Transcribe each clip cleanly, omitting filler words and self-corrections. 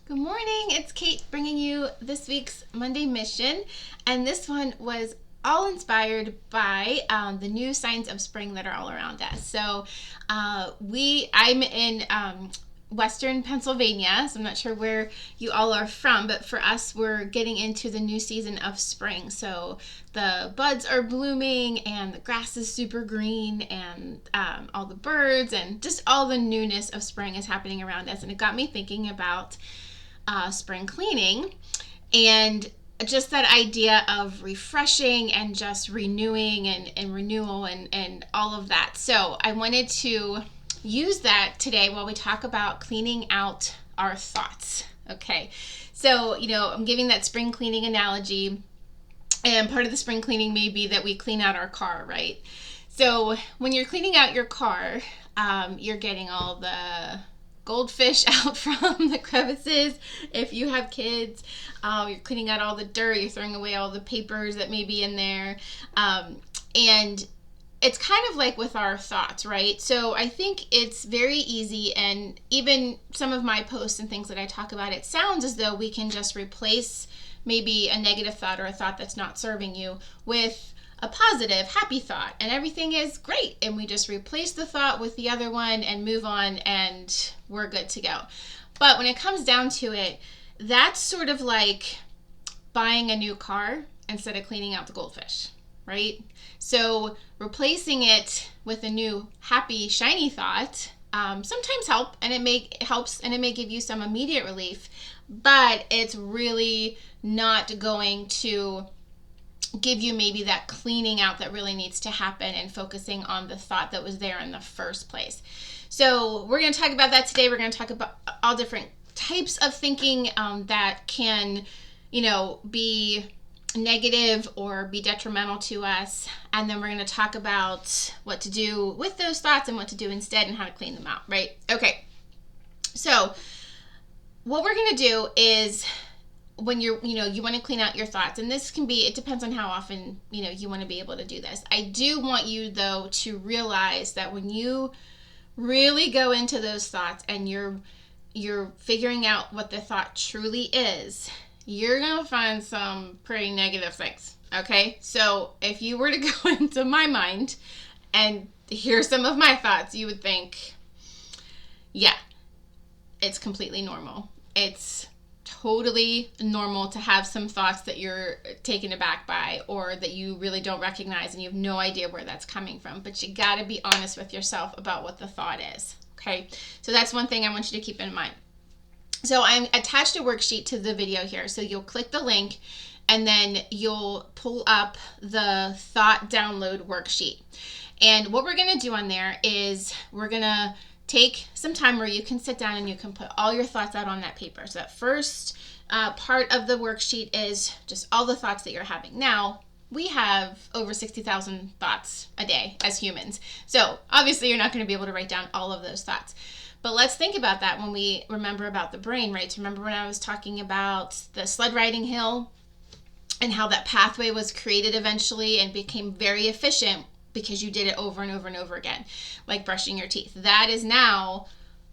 Good morning. It's Kate bringing you this week's Monday Mission, and this one was all inspired by the new signs of spring that are all around us. So, I'm in Western Pennsylvania, so I'm not sure where you all are from, but for us, we're getting into the new season of spring. So the buds are blooming, and the grass is super green, and all the birds and just all the newness of spring is happening around us. And it got me thinking about spring cleaning and just that idea of refreshing and just renewing and renewal and all of that. So I wanted to use that today while we talk about cleaning out our thoughts. Okay, so I'm giving that spring cleaning analogy, and part of the spring cleaning may be that we clean out our car, right? So when you're cleaning out your car, you're getting all the goldfish out from the crevices. If you have kids, you're cleaning out all the dirt, you're throwing away all the papers that may be in there. And it's kind of like with our thoughts, right? So I think it's very easy, and even some of my posts and things that I talk about, it sounds as though we can just replace maybe a negative thought or a thought that's not serving you with a positive, happy thought, and everything is great. And we just replace the thought with the other one and move on, and we're good to go. But when it comes down to it, that's sort of like buying a new car instead of cleaning out the goldfish, right? So replacing it with a new, happy, shiny thought sometimes helps, and it may give you some immediate relief, but it's really not going to give you maybe that cleaning out that really needs to happen and focusing on the thought that was there in the first place. So we're going to talk about that today. We're going to talk about all different types of thinking that can, be negative or be detrimental to us. And then we're going to talk about what to do with those thoughts and what to do instead and how to clean them out, right? Okay. So what we're going to do is, when you want to clean out your thoughts, and this can be, it depends on how often, you want to be able to do this. I do want you, though, to realize that when you really go into those thoughts and you're figuring out what the thought truly is, you're going to find some pretty negative things, okay? So if you were to go into my mind and hear some of my thoughts, you would think, yeah, it's completely normal. It's totally normal to have some thoughts that you're taken aback by, or that you really don't recognize and you have no idea where that's coming from. But you got to be honest with yourself about what the thought is. Okay, so that's one thing I want you to keep in mind. So I'm attached a worksheet to the video here. So you'll click the link and then you'll pull up the thought download worksheet. And what we're going to do on there is we're going to take some time where you can sit down and you can put all your thoughts out on that paper. So that first part of the worksheet is just all the thoughts that you're having. Now, we have over 60,000 thoughts a day as humans. So obviously you're not going to be able to write down all of those thoughts. But let's think about that when we remember about the brain, right? So remember when I was talking about the sled riding hill and how that pathway was created eventually and became very efficient because you did it over and over and over again, like brushing your teeth. That is now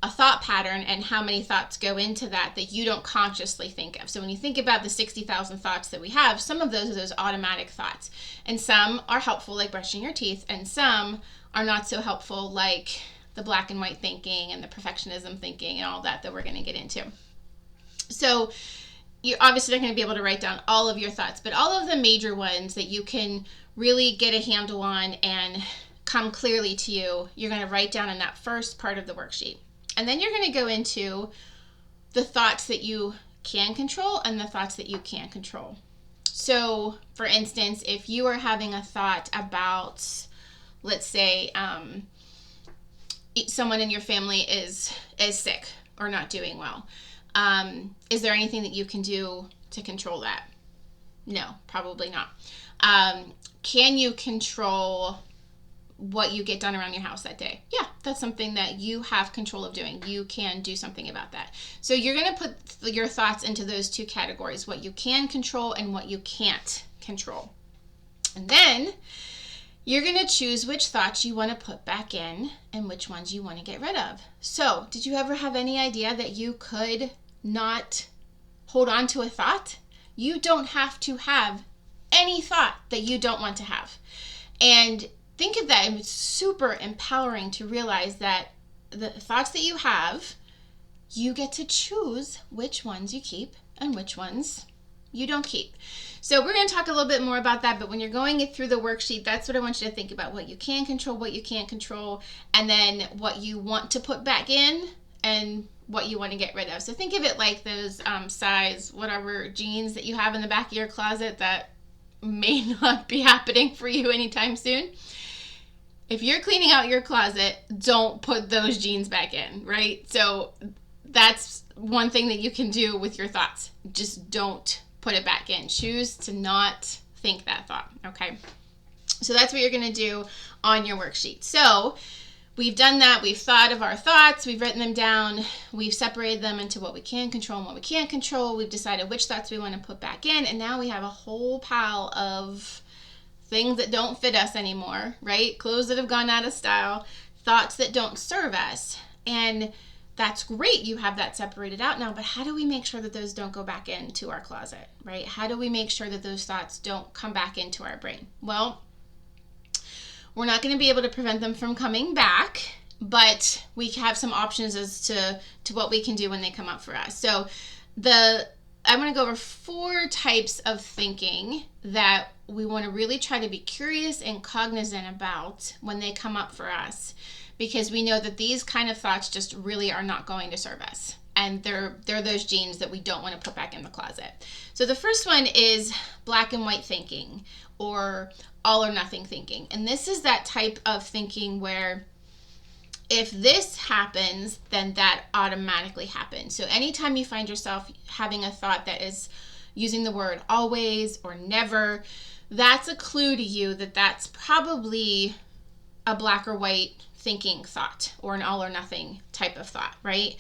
a thought pattern, and how many thoughts go into that you don't consciously think of. So when you think about the 60,000 thoughts that we have, some of those are those automatic thoughts. And some are helpful, like brushing your teeth, and some are not so helpful, like the black and white thinking and the perfectionism thinking and all that we're going to get into. So you're obviously not going to be able to write down all of your thoughts, but all of the major ones that you can really get a handle on and come clearly to you, you're going to write down in that first part of the worksheet. And then you're going to go into the thoughts that you can control and the thoughts that you can't control. So, for instance, if you are having a thought about, let's say, someone in your family is sick or not doing well, is there anything that you can do to control that? No, probably not. Can you control what you get done around your house that day? Yeah, that's something that you have control of doing. You can do something about that. So you're going to put your thoughts into those two categories, what you can control and what you can't control. And then you're going to choose which thoughts you want to put back in and which ones you want to get rid of. So did you ever have any idea that you could not hold on to a thought. You don't have to have any thought that you don't want to have. And think of that. It's super empowering to realize that the thoughts that you have, you get to choose which ones you keep and which ones you don't keep. So we're going to talk a little bit more about that, but when you're going through the worksheet, that's what I want you to think about: what you can control, what you can't control, and then what you want to put back in and what you want to get rid of. So think of it like those size whatever jeans that you have in the back of your closet that may not be happening for you anytime soon. If you're cleaning out your closet, don't put those jeans back in, right? So that's one thing that you can do with your thoughts. Just don't put it back in. Choose to not think that thought, okay? So that's what you're going to do on your worksheet. So we've done that. We've thought of our thoughts. We've written them down. We've separated them into what we can control and what we can't control. We've decided which thoughts we want to put back in. And now we have a whole pile of things that don't fit us anymore, right? Clothes that have gone out of style, thoughts that don't serve us. And that's great. You have that separated out now, but how do we make sure that those don't go back into our closet, right? How do we make sure that those thoughts don't come back into our brain? Well, we're not going to be able to prevent them from coming back, but we have some options as to what we can do when they come up for us. So I'm going to go over 4 types of thinking that we want to really try to be curious and cognizant about when they come up for us, because we know that these kind of thoughts just really are not going to serve us. And they're those genes that we don't want to put back in the closet. So the first one is black and white thinking, or all or nothing thinking. And this is that type of thinking where if this happens, then that automatically happens. So anytime you find yourself having a thought that is using the word always or never, that's a clue to you that that's probably a black or white thinking thought, or an all or nothing type of thought, right?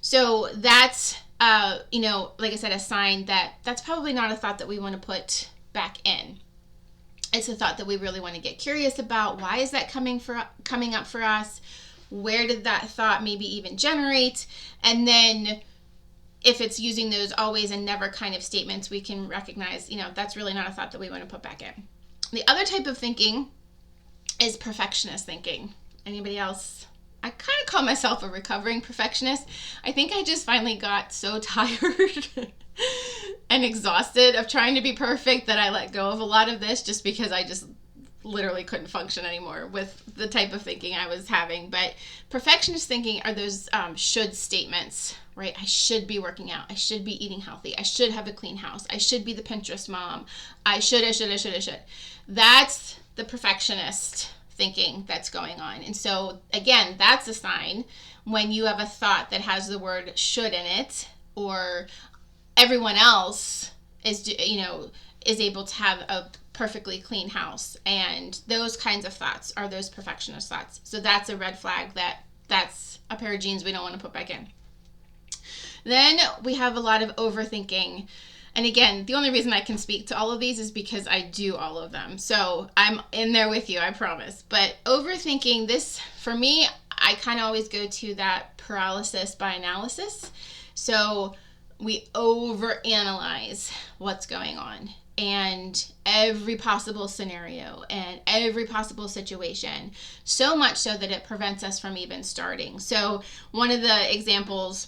So that's, like I said, a sign that that's probably not a thought that we want to put back in. It's a thought that we really want to get curious about. Why is that coming up for us? Where did that thought maybe even generate? And then if it's using those always and never kind of statements, we can recognize, that's really not a thought that we want to put back in. The other type of thinking is perfectionist thinking. Anybody else? I kind of call myself a recovering perfectionist. I think I just finally got so tired and exhausted of trying to be perfect that I let go of a lot of this, just because I just literally couldn't function anymore with the type of thinking I was having. But perfectionist thinking are those should statements, right? I should be working out. I should be eating healthy. I should have a clean house. I should be the Pinterest mom. I should. That's the perfectionist thinking that's going on. And so again, that's a sign when you have a thought that has the word should in it, or everyone else is able to have a perfectly clean house, and those kinds of thoughts are those perfectionist thoughts. So that's a red flag that's a pair of jeans we don't want to put back in. Then we have a lot of overthinking. And again, the only reason I can speak to all of these is because I do all of them. So I'm in there with you, I promise. But overthinking, this, for me, I kind of always go to that paralysis by analysis. So we overanalyze what's going on, and every possible scenario and every possible situation, so much so that it prevents us from even starting. So one of the examples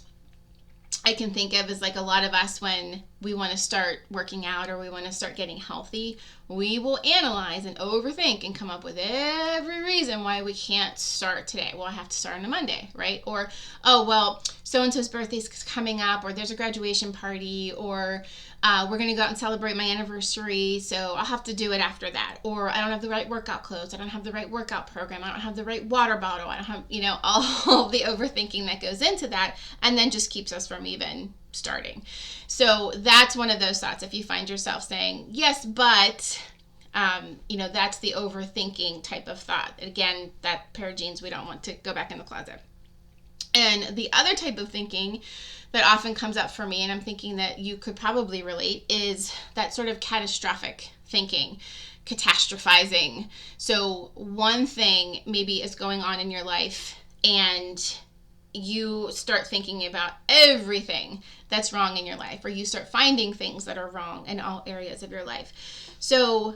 I can think of is like a lot of us, when we want to start working out or we want to start getting healthy, we will analyze and overthink and come up with every reason why we can't start today. Well, I have to start on a Monday, right? Or, oh, well, so-and-so's birthday's coming up, or there's a graduation party, or we're going to go out and celebrate my anniversary, so I'll have to do it after that. Or I don't have the right workout clothes. I don't have the right workout program. I don't have the right water bottle. I don't have, all the overthinking that goes into that, and then just keeps us from even starting. So that's one of those thoughts. If you find yourself saying, yes, but, that's the overthinking type of thought. Again, that pair of jeans we don't want to go back in the closet. And the other type of thinking that often comes up for me, and I'm thinking that you could probably relate, is that sort of catastrophic thinking, catastrophizing. So one thing maybe is going on in your life, and you start thinking about everything that's wrong in your life, or you start finding things that are wrong in all areas of your life. So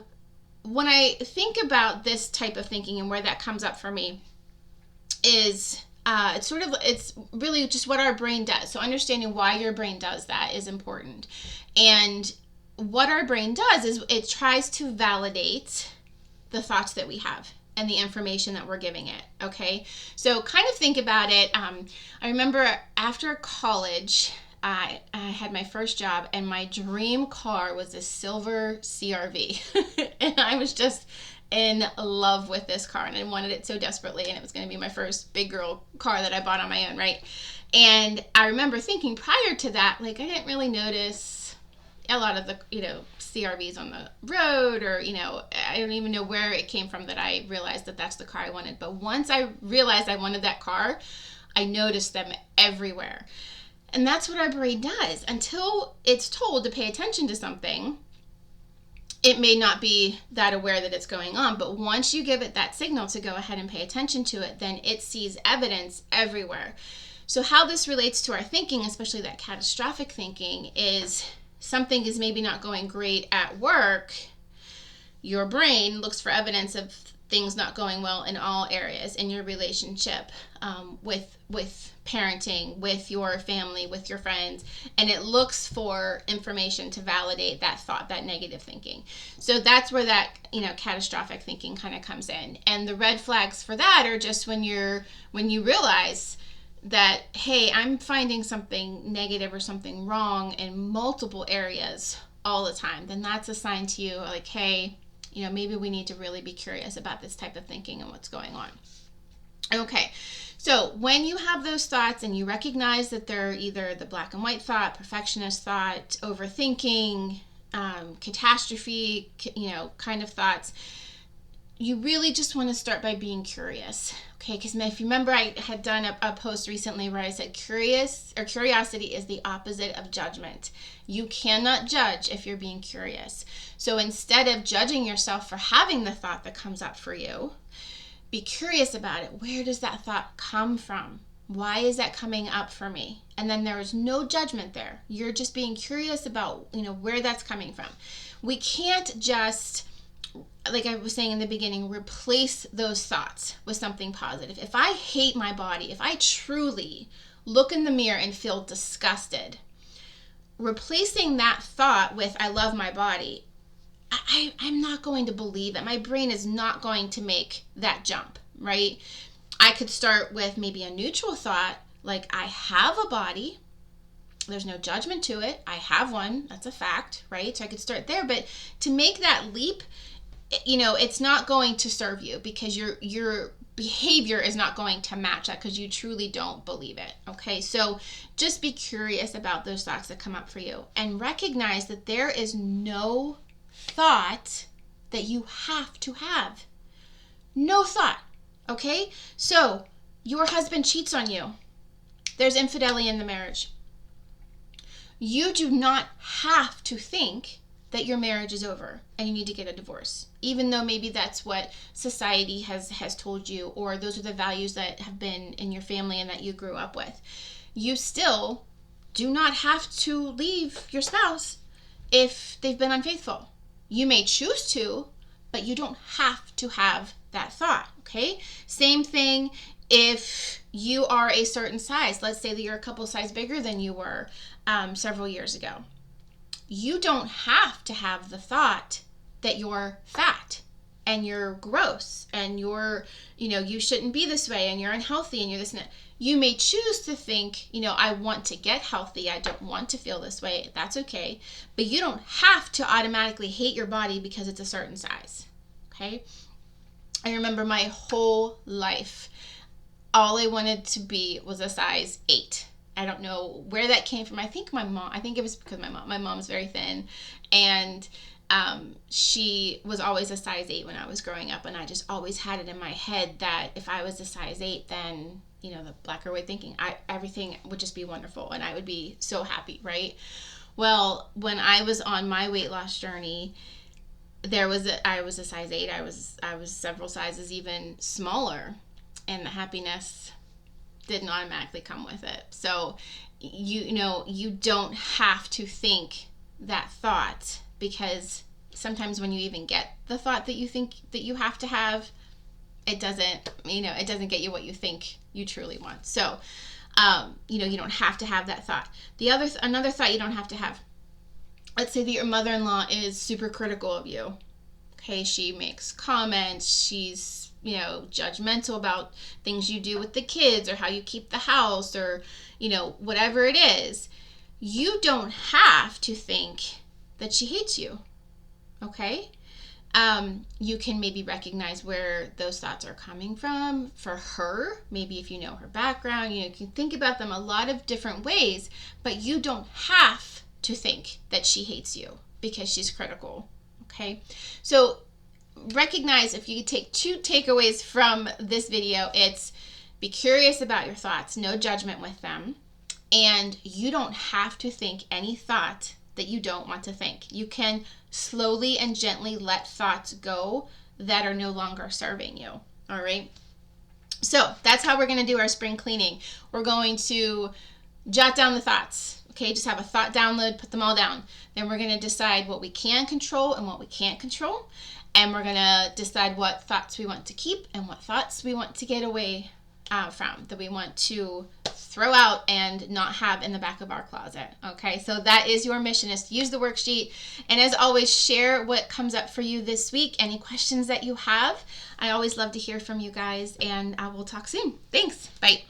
when I think about this type of thinking and where that comes up for me is it's really just what our brain does. So understanding why your brain does that is important. And what our brain does is it tries to validate the thoughts that we have and the information that we're giving it. Okay, so kind of think about it. I remember after college, I had my first job, and my dream car was a silver CRV. And I was just in love with this car, and I wanted it so desperately, and it was going to be my first big girl car that I bought on my own, right? And I remember thinking prior to that, like, I didn't really notice a lot of the, CRVs on the road, or, I don't even know where it came from that I realized that that's the car I wanted. But once I realized I wanted that car, I noticed them everywhere. And that's what our brain does. Until it's told to pay attention to something, it may not be that aware that it's going on. But once you give it that signal to go ahead and pay attention to it, then it sees evidence everywhere. So how this relates to our thinking, especially that catastrophic thinking, is something is maybe not going great at work. Your brain looks for evidence of things not going well in all areas in your relationship, with parenting, with your family, with your friends, and it looks for information to validate that thought, that negative thinking. So that's where that catastrophic thinking kind of comes in. And the red flags for that are just when you realize that, hey, I'm finding something negative or something wrong in multiple areas all the time. Then that's a sign to you, like, hey, maybe we need to really be curious about this type of thinking and what's going on. Okay, so when you have those thoughts and you recognize that they're either the black and white thought, perfectionist thought, overthinking, catastrophe, kind of thoughts, you really just want to start by being curious. Okay, because if you remember, I had done a post recently where I said curiosity is the opposite of judgment. You cannot judge if you're being curious. So instead of judging yourself for having the thought that comes up for you, be curious about it. Where does that thought come from? Why is that coming up for me? And then there is no judgment there. You're just being curious about, where that's coming from. We can't just, like I was saying in the beginning, replace those thoughts with something positive. If I hate my body, if I truly look in the mirror and feel disgusted, replacing that thought with I love my body, I'm not going to believe it. My brain is not going to make that jump, right? I could start with maybe a neutral thought, like I have a body. There's no judgment to it. I have one. That's a fact, right? So I could start there. But to make that leap, it's not going to serve you, because your behavior is not going to match that, because you truly don't believe it. Okay, so just be curious about those thoughts that come up for you, and recognize that there is no thought that you have to have. No thought. Okay, so your husband cheats on you. There's infidelity in the marriage. You do not have to think that your marriage is over and you need to get a divorce, even though maybe that's what society has told you, or those are the values that have been in your family and that you grew up with. You still do not have to leave your spouse if they've been unfaithful. You may choose to, but you don't have to have that thought, okay? Same thing if you are a certain size. Let's say that you're a couple size bigger than you were several years ago. You don't have to have the thought that you're fat and you're gross and you're, you shouldn't be this way and you're unhealthy and you're this and that. You may choose to think, I want to get healthy. I don't want to feel this way. That's okay. But you don't have to automatically hate your body because it's a certain size. Okay? I remember my whole life, all I wanted to be was a size 8. I don't know where that came from. I think it was because my mom's very thin, and she was always a size 8 when I was growing up, and I just always had it in my head that if I was a size 8, then, the black or white thinking, everything would just be wonderful, and I would be so happy, right? Well, when I was on my weight loss journey, I was a size 8. I was several sizes even smaller, and the happiness didn't automatically come with it. So you don't have to think that thought, because sometimes when you even get the thought that you think that you have to have, it doesn't get you what you think you truly want. So you don't have to have that thought. Another thought you don't have to have. Let's say that your mother-in-law is super critical of you. Okay, she makes comments, she's, judgmental about things you do with the kids or how you keep the house or, whatever it is. You don't have to think that she hates you. Okay? You can maybe recognize where those thoughts are coming from for her. Maybe if you know her background, you can think about them a lot of different ways, but you don't have to think that she hates you because she's critical. Okay? So recognize, if you take 2 takeaways from this video, it's be curious about your thoughts, no judgment with them, and you don't have to think any thought that you don't want to think. You can slowly and gently let thoughts go that are no longer serving you. All right. So that's how we're going to do our spring cleaning. We're going to jot down the thoughts. Okay, just have a thought download, put them all down. Then we're going to decide what we can control and what we can't control. And we're going to decide what thoughts we want to keep and what thoughts we want to get away from, that we want to throw out and not have in the back of our closet. Okay, so that is your mission, is to use the worksheet. And as always, share what comes up for you this week, any questions that you have. I always love to hear from you guys, and I will talk soon. Thanks. Bye.